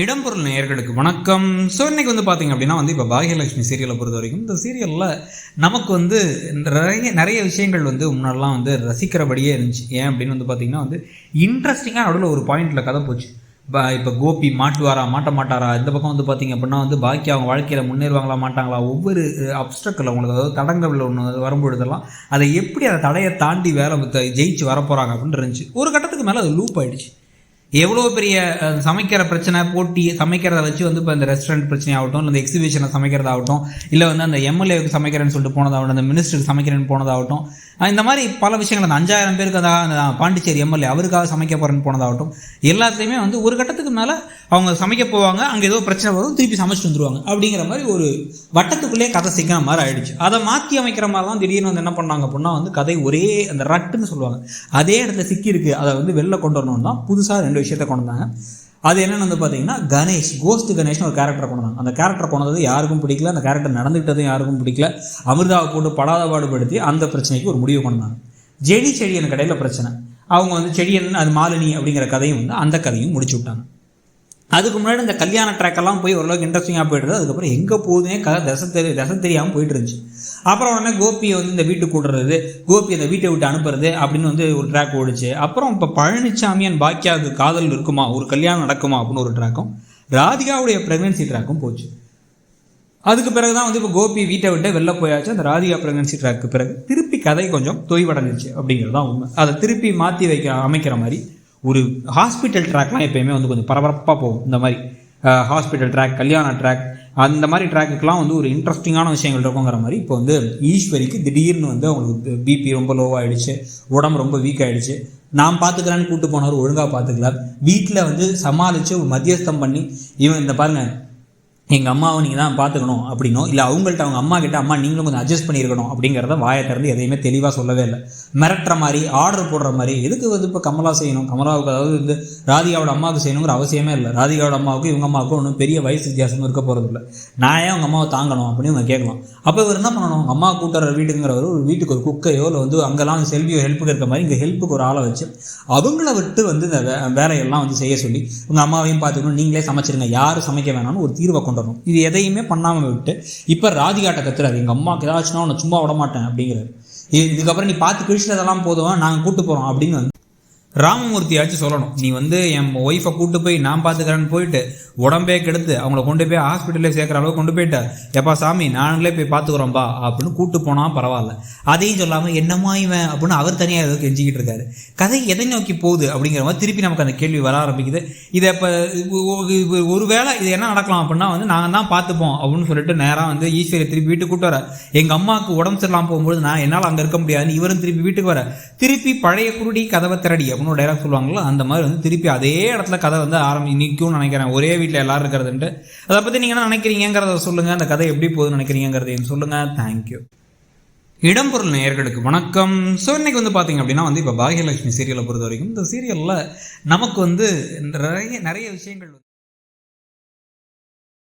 இடம்பொருள் நேயர்களுக்கு வணக்கம். ஸோ இன்றைக்கி பார்த்தீங்க அப்படின்னா இப்போ பாகியலட்சுமி சீரியலை பொறுத்த வரைக்கும் இந்த சீரியலில் நமக்கு நிறைய விஷயங்கள் முன்னாடிலாம் ரசிக்கிறபடியே இருந்துச்சு. ஏன் அப்படின்னு பார்த்தீங்கன்னா இன்ட்ரெஸ்டிங்காக நடுவில் ஒரு பாயிண்டில் கதை போச்சு. இப்போ கோபி மாட்டுவாரா மாட்ட மாட்டாரா, இந்த பக்கம் பார்த்தீங்க அப்படின்னா பாக்கி அவங்க வாழ்க்கையில் முன்னேறுவாங்களா மாட்டாங்களா, ஒவ்வொரு அப்ஸ்ட்ரக்கில் அவங்களுக்கு அதாவது தடங்கள் ஒன்று வரும்பொழுதெல்லாம் அதை எப்படி அந்த தடையை தாண்டி வேலை ஜெயிச்சு வரப்போகிறாங்க அப்படின்னு இருந்துச்சு. ஒரு கட்டத்துக்கு மேலே அது லூப் ஆகிடுச்சு. எவ்வளோ பெரிய சமைக்கிற பிரச்சனை போட்டி சமைக்கிறத வச்சு இப்போ இந்த ரெஸ்டாரண்ட் பிரச்சனையாகட்டும், இல்லை இந்த எக்ஸிபிஷனை சமைக்கிறதாகட்டும், இல்லை அந்த எம்எல்ஏவுக்கு சமைக்கிறேன்னு சொல்லிட்டு போனதாகட்டும், அந்த மினிஸ்டருக்கு சமைக்கிறேன்னு போனதாகட்டும், இந்த மாதிரி பல விஷயங்கள் அந்த 5000 பேருக்கு அந்த பாண்டிச்சேரி எம்எல்ஏ அவருக்காக சமைக்க போகிறேன்னு போனதாகட்டும், எல்லாத்தையுமே ஒரு கட்டத்துக்கு மேலே அவங்க சமைக்க போவாங்க, அங்கே ஏதோ பிரச்சனை வரும், திருப்பி சமைச்சிட்டு வந்துருவாங்க. அப்படிங்கிற மாதிரி ஒரு வட்டத்துக்குள்ளேயே கதை சிக்கிற மாதிரி ஆயிடுச்சு. அதை மாற்றி அமைக்கிற மாதிரி தான் திடீர்னு என்ன பண்ணாங்க அப்படின்னா கதை ஒரே அந்த ரட்டுன்னு சொல்லுவாங்க, அதே இடத்துல சிக்கியிருக்கு, அதை வெளில கொண்டு வரணும்னு தான் புதுசாக 2 விஷயத்தை கொண்டு வந்தாங்க. அது என்னென்னு பார்த்தீங்கன்னா கணேஷ், கோஸ்ட் கணேஷ்னு ஒரு கேரக்டரை கொண்டு வந்தாங்க. அந்த கேரக்டர் கொண்டது யாருக்கும் பிடிக்கல, அந்த கேரக்டர் நடந்துக்கிட்டதும் யாருக்கும் பிடிக்கல. அமிர்தாவை போட்டு படாத பாடுபடுத்தி அந்த பிரச்சனைக்கு ஒரு முடிவு கொண்டாங்க. செடியன் கடையில் பிரச்சனை, அவங்க செடியன் அது மாலினி அப்படிங்கிற கதையும் அந்த கதையும் முடிச்சு விட்டாங்க. அதுக்கு முன்னாடி இந்த கல்யாண ட்ராக்கெல்லாம் போய் ஓரளவுக்கு இன்ட்ரெஸ்டிங்காக போய்ட்டு, அதுக்கப்புறம் எங்கே போகுதுன்னே தசை தெரியாமல் போயிட்டு இருந்துச்சு. அப்புறம் உடனே கோபியை இந்த வீட்டுக்கு கூடுறது, கோபி அந்த வீட்டை விட்டு அனுப்புறது அப்படின்னு ஒரு ட்ராக் ஓடிச்சு. அப்புறம் இப்போ பழனிசாமி அண்ட் பாக்கியாவுக்கு காதல் இருக்குமா, ஒரு கல்யாணம் நடக்குமா அப்படின்னு ஒரு ட்ராக்கும், ராதிகாவுடைய ப்ரெக்னென்சி ட்ராக்கும் போச்சு. அதுக்கு பிறகு தான் இப்போ கோபி வீட்டை விட்டு வெளில போயாச்சு. அந்த ராதிகா ப்ரெக்னென்சி ட்ராக்கு பிறகு திருப்பி கதை கொஞ்சம் தொய்வடைஞ்சிச்சு அப்படிங்கிறது தான் உண்மை. அதை திருப்பி மாற்றி அமைக்கிற மாதிரி ஒரு ஹாஸ்பிட்டல் ட்ராக்லாம் எப்போயுமே கொஞ்சம் பரபரப்பாக போகும். இந்த மாதிரி ஹாஸ்பிட்டல் ட்ராக், கல்யாண ட்ராக், அந்த மாதிரி ட்ராக்குக்கெலாம் ஒரு இன்ட்ரெஸ்டிங்கான விஷயங்கள் இருக்குங்கிற மாதிரி இப்போ ஈஸ்வரிக்கு திடீர்னு அவங்களுக்கு பிபி ரொம்ப லோவாகிடுச்சு, உடம்பு ரொம்ப வீக் ஆகிடுச்சு. நான் பார்த்துக்கிறேன்னு கூப்பிட்டு போனவர் ஒழுங்காக பார்த்துக்கல, வீட்டில் சமாளித்து ஒரு மத்தியஸ்தம் பண்ணி இவன் இந்த பாருங்கள் எங்கள் அம்மாவை நீங்கள் தான் பார்த்துக்கணும் அப்படின்னோ, இல்லை அவங்கள்ட்ட அவங்க அம்மா கிட்ட அம்மா நீங்களும் கொஞ்சம் அட்ஜஸ்ட் பண்ணியிருக்கணும் அப்படிங்கிறத வாயை திறந்து எதையுமே தெளிவாக சொல்லவே இல்லை. மிரட்டுற மாதிரி, ஆர்டர் போடுற மாதிரி, எதுக்கு இப்போ கமலா செய்யணும், கமலாவுக்கு அதாவது ராதிகாவோட அம்மாவுக்கு செய்யணுங்கிற அவசியமே இல்லை. ராதிகாவோட அம்மாவுக்கு இவங்க அம்மாவுக்கும் ஒன்றும் பெரிய வயசு வித்தியாசமும் இருக்க போகிறது இல்லை. நான் ஏன் அவங்க அம்மாவை தாங்கணும் அப்படின்னு அவங்க கேட்கலாம். அப்போ இவர் என்ன பண்ணணும், அவங்க அம்மா கூட்டுற வீட்டுங்கிறவர் ஒரு வீட்டுக்கு ஒரு குக்கையோ இல்லை அங்கெல்லாம் செல்வியோ ஹெல்ப்புக்கு இருக்க மாதிரி இங்கே ஹெல்ப்புக்கு ஒரு ஆளை வச்சு அவங்கள விட்டு இந்த வேலையெல்லாம் செய்ய சொல்லி உங்கள் அம்மாவையும் பார்த்துக்கணும், நீங்களே சமைச்சிருங்க, யாரும் சமைக்க வேணாம்னு ஒரு தீர்வை கொண்டு வரணும். இது எதையுமே பண்ணாமல் விட்டு இப்போ ராதிகாட்ட கத்துறாரு, எங்கள் அம்மாவுக்கு ஏதாச்சுன்னா உன்னை சும்மா விட மாட்டேன் அப்படிங்கிறாரு. இதுக்கப்புறம் நீ பார்த்து கிழிச்சதெல்லாம் போதும், நாங்கள் கூப்பிட்டு போகிறோம் அப்படின்னு ராமமூர்த்தியாச்சும் சொல்லணும். நீ என் ஒய்ஃபை கூப்பிட்டு போய் நான் பார்த்துக்கிறேன்னு போயிட்டு உடம்பே கெடுத்து அவங்கள கொண்டு போய் ஹாஸ்பிட்டலே சேர்க்குற அளவுக்கு கொண்டு போயிட்டார். எப்பா சாமி நாங்களே போய் பார்த்துக்குறோம்பா அப்படின்னு கூப்பிட்டு போனால் பரவாயில்ல. அதையும் சொல்லாமல் என்னம்மா இவன் அப்படின்னு அவர் தனியாக ஏதோ கெஞ்சிக்கிட்டு இருக்காரு. கதை எதை நோக்கி போகுது அப்படிங்கிற மாதிரி திருப்பி நமக்கு அந்த கேள்வி வர ஆரம்பிக்குது. இதை இப்போ ஒரு வேளை இது என்ன நடக்கலாம் அப்படின்னா நாங்கள் தான் பார்த்துப்போம் அப்படின்னு சொல்லிட்டு நேராக ஈஸ்வரியை திருப்பி வீட்டுக்கு கூப்பிட்டு வர, எங்கள் அம்மாவுக்கு உடம்பு சரியில்லாமல் போகும்போது நான் என்னால் அங்கே இருக்க முடியாதுன்னு இவரும் திருப்பி வீட்டுக்கு வர, திருப்பி பழைய குருடி கதவை திரடி அப்படின்னு டைலாக் சொல்லுவாங்களோ அந்த மாதிரி திருப்பி அதே இடத்துல கதை நிற்கும்னு நினைக்கிறேன். ஒரே வீட்டில் எல்லாரும் இருக்கிறதுன்ட்டு அதை பற்றி நீங்கள் என்ன நினைக்கிறீங்கிறத சொல்லுங்கள். அந்த கதை எப்படி போகுதுன்னு நினைக்கிறீங்கிறதையும் சொல்லுங்கள். தேங்க்யூ. இடம்பொருள் நேயர்களுக்கு வணக்கம். ஸோ இன்றைக்கி பார்த்தீங்க அப்படின்னா இப்போ பாகியலட்சுமி சீரியலை பொறுத்த வரைக்கும் இந்த சீரியலில் நமக்கு நிறைய விஷயங்கள்